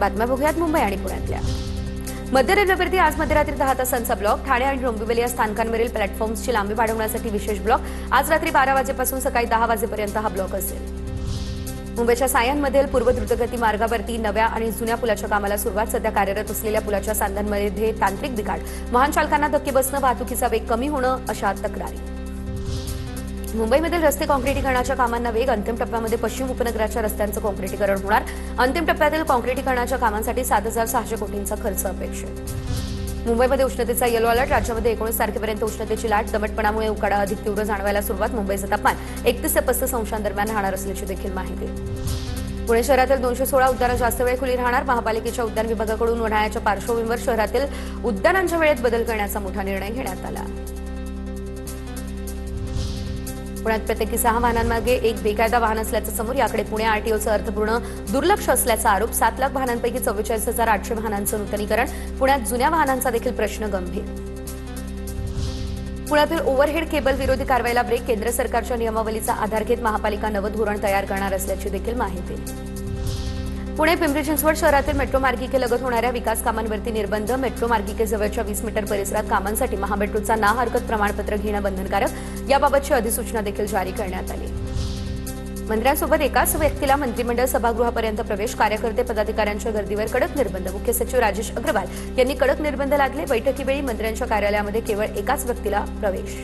बातम्या बघूयात मुंबई आणि पुण्यातल्या। मध्य रेल्वेवरती आज मध्यरात्री 10 तासांचा ब्लॉक। ठाणे आणि डोंबिवली या स्थानकांवरील प्लॅटफॉर्म्सची लांबी वाढवण्यासाठी विशेष ब्लॉक। आज रात्री 12 वाजेपासून सकाळी 10 वाजेपर्यंत हा ब्लॉक असेल। मुंबईच्या सायनमधील पूर्व द्रुतगती मार्गावरती नव्या आणि जुन्या पुलाच्या कामाला सुरुवात। सध्या कार्यरत असलेल्या पुलाच्या सांध्यांमध्ये तांत्रिक बिघाड, वाहन चालकांना धक्के बसणं, वाहतुकीचा वेग कमी होणं अशा तक्रारी। मुंबईमधील रस्ते काँक्रिटीकरणाच्या कामांना वेग। अंतिम टप्प्यामध्ये पश्चिम उपनगराच्या रस्त्यांचं काँक्रिटीकरण होणार। अंतिम टप्प्यातील काँक्रिटीकरणाच्या कामांसाठी 7,600 कोटींचा खर्च अपेक्षित। मुंबईमध्ये उष्णतेचा येलो अलर्ट। राज्यामध्ये 19 तारखेपर्यंत उष्णतेची लाट। दमटपणामुळे उकाडा अधिक तीव्र जाणवायला सुरुवात। मुंबईचं तापमान 31 ते 35 अंशांदरम्यान राहणार असल्याची देखील माहिती। पुणे शहरातील 216 उद्यानं जास्त वेळ खुली राहणार। महापालिकेच्या उद्यान विभागाकडून उन्हाळ्याच्या पार्श्वभूमीवर शहरातील उद्यानांच्या वेळेत बदल करण्याचा मोठा निर्णय घेण्यात आला। पुण्यात प्रत्येकी 6 वाहनांमागे एक बेकायदा वाहन असल्याचं समोर। याकडे पुणे आरटीओचं अर्थपूर्ण दुर्लक्ष असल्याचा आरोप। 7 लाख वाहनांपैकी 44,800 वाहनांचं नूतनीकरण। पुण्यात जुन्या वाहनांचा देखील प्रश्न गंभीर। पुण्यातील ओव्हरहेड केबल विरोधी कारवाईला ब्रेक। केंद्र सरकारच्या नियमावलीचा आधार घेत महापालिका नवं धोरण तयार करणार असल्याची देखील माहिती। पुणे पिंपरी चिंचवड शहरातील मेट्रो मार्गिकेलगत होणाऱ्या विकास कामांवरती निर्बंध। मेट्रो मार्गिकेजवळच्या 20 मीटर परिसरात कामांसाठी महामेट्रोचा ना हरकत प्रमाणपत्र घेणं बंधनकारक। याबाबतची अधिसूचना देखील जारी करण्यात आली। मंत्र्यांसोबत एकाच व्यक्तीला मंत्रिमंडळ सभागृहापर्यंत प्रवेश। कार्यकर्ते पदाधिकाऱ्यांच्या गर्दीवर कडक निर्बंध। मुख्य सचिव राजेश अग्रवाल यांनी कडक निर्बंध लादले। बैठकीवेळी मंत्र्यांच्या कार्यालयामध्ये केवळ एकाच व्यक्तीला प्रवेश।